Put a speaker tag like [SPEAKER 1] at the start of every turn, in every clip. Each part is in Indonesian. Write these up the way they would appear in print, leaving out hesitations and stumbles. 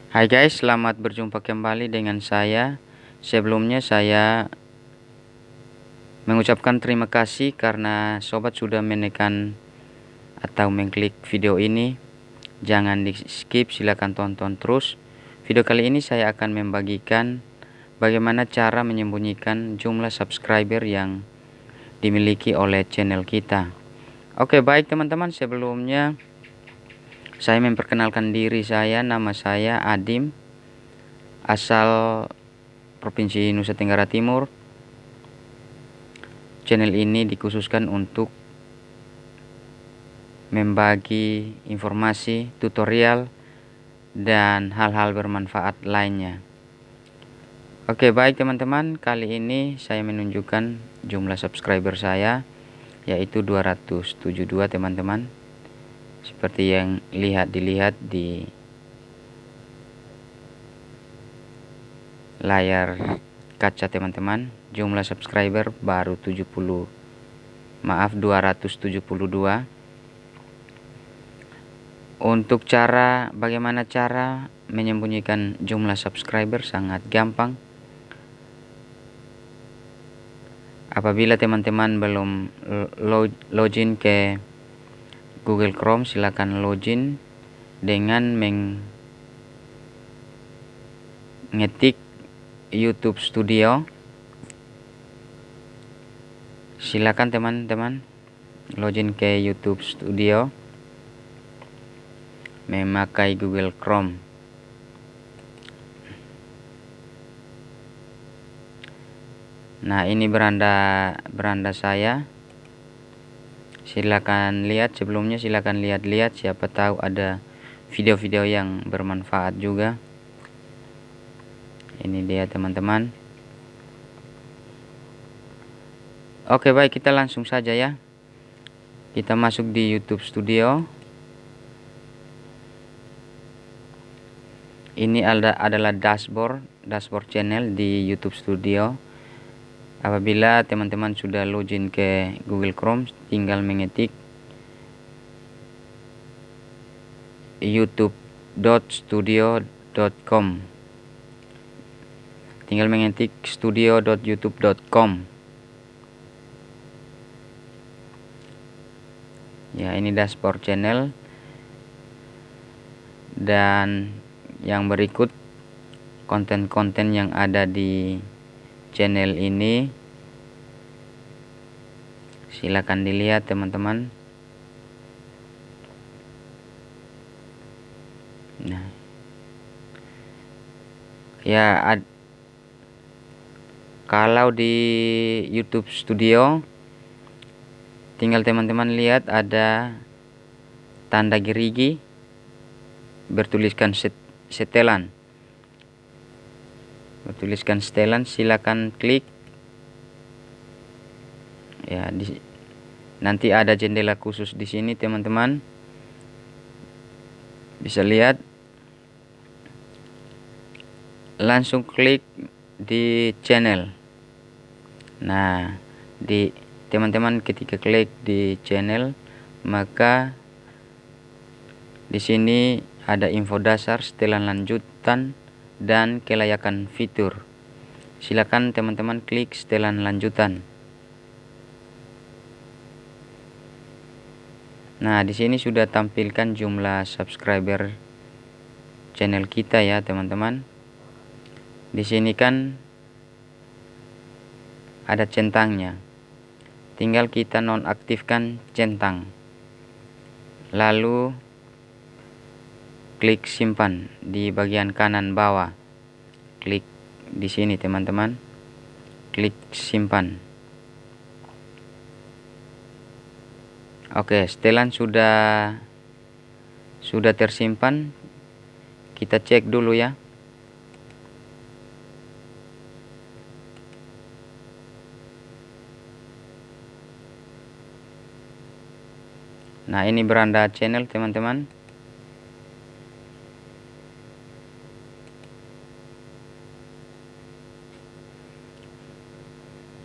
[SPEAKER 1] Hai guys, selamat berjumpa kembali dengan saya. Sebelumnya saya mengucapkan terima kasih karena sobat sudah menekan atau mengklik video ini. Jangan di skip, silahkan tonton terus. Video kali ini saya akan membagikan bagaimana cara menyembunyikan jumlah subscriber yang dimiliki oleh channel kita. Oke, baik teman-teman, sebelumnya saya memperkenalkan diri saya. Nama saya Adim, asal Provinsi Nusa Tenggara Timur. Channel ini dikhususkan untuk membagi informasi, tutorial, dan hal-hal bermanfaat lainnya. Oke, baik teman-teman, kali ini saya menunjukkan jumlah subscriber saya, yaitu 272 teman-teman. Seperti yang dilihat di layar kaca teman-teman, jumlah subscriber baru 272. Untuk bagaimana cara menyembunyikan jumlah subscriber sangat gampang. Apabila teman-teman belum login ke Google Chrome, silakan login dengan mengetik YouTube Studio. Silakan teman-teman login ke YouTube Studio memakai Google Chrome. Nah, ini beranda saya. Silakan lihat sebelumnya, silakan lihat-lihat, siapa tahu ada video-video yang bermanfaat juga. Ini dia teman-teman. Oke, baik, kita langsung saja ya. Kita masuk di YouTube Studio. Ini adalah dashboard channel di YouTube Studio. Apabila teman-teman sudah login ke Google Chrome, tinggal mengetik youtube.studio.com. Tinggal mengetik studio.youtube.com. Ya, ini dashboard channel. Dan yang berikut konten-konten yang ada di channel ini, silakan dilihat teman-teman. Nah, ya, kalau di YouTube Studio tinggal teman-teman lihat ada tanda gerigi bertuliskan setelan. Silakan klik. Ya, nanti ada jendela khusus di sini teman-teman. Bisa lihat. Langsung klik di channel. Nah, teman-teman ketika klik di channel, maka di sini ada info dasar, setelan lanjutan, dan kelayakan fitur. Silakan teman-teman klik setelan lanjutan. Nah, di sini sudah tampilkan jumlah subscriber channel kita ya, teman-teman. Di sini kan ada centangnya. Tinggal kita nonaktifkan centang. Lalu klik simpan di bagian kanan bawah. Klik di sini teman-teman. Klik simpan. Oke, setelan sudah tersimpan. Kita cek dulu ya. Nah, ini beranda channel teman-teman.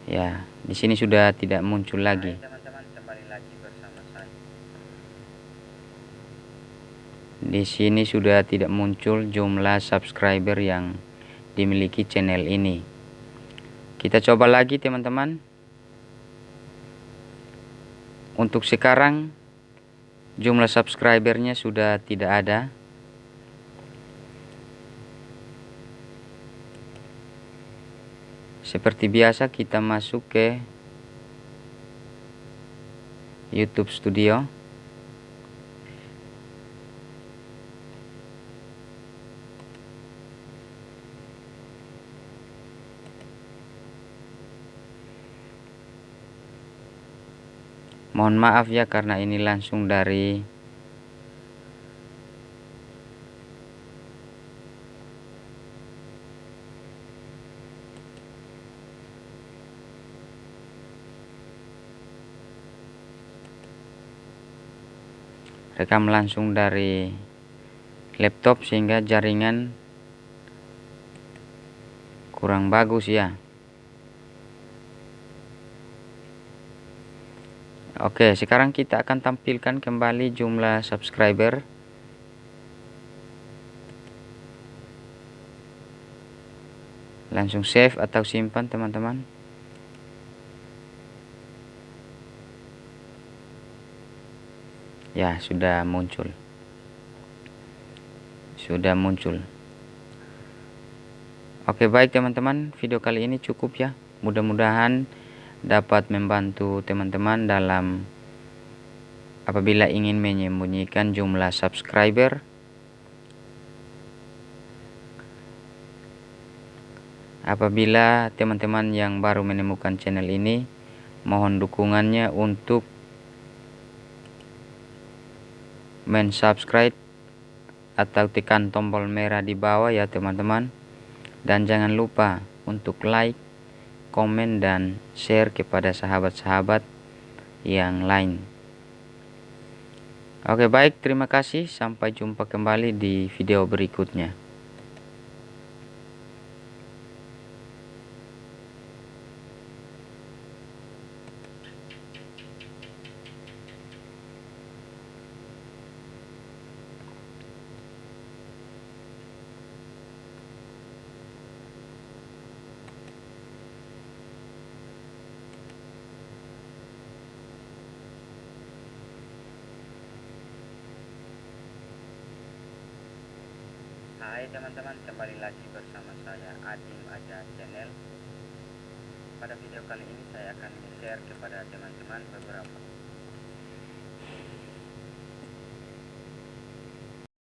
[SPEAKER 1] Ya, di sini sudah tidak muncul lagi.
[SPEAKER 2] Teman-teman, kembali lagi bersama saya.
[SPEAKER 1] Di sini sudah tidak muncul jumlah subscriber yang dimiliki channel ini. Kita coba lagi teman-teman. Untuk sekarang jumlah subscribernya sudah tidak ada. Seperti biasa kita masuk ke YouTube Studio. Mohon maaf ya karena ini langsung dari rekam langsung dari laptop sehingga jaringan kurang bagus ya. Oke, sekarang kita akan tampilkan kembali jumlah subscriber. Langsung save atau simpan teman-teman. Ya, sudah muncul. Sudah muncul. Oke, baik teman-teman, video kali ini cukup ya. Mudah-mudahan dapat membantu teman-teman dalam apabila ingin menyembunyikan jumlah subscriber. Apabila teman-teman yang baru menemukan channel ini, mohon dukungannya untuk mensubscribe atau tekan tombol merah di bawah ya teman-teman. Dan jangan lupa untuk like, komen, dan share kepada sahabat-sahabat yang lain. Oke, baik, terima kasih. Sampai jumpa kembali di video berikutnya. Hai teman-teman, kembali lagi bersama saya Adim Aja Channel. Pada video kali ini saya akan share kepada teman-teman beberapa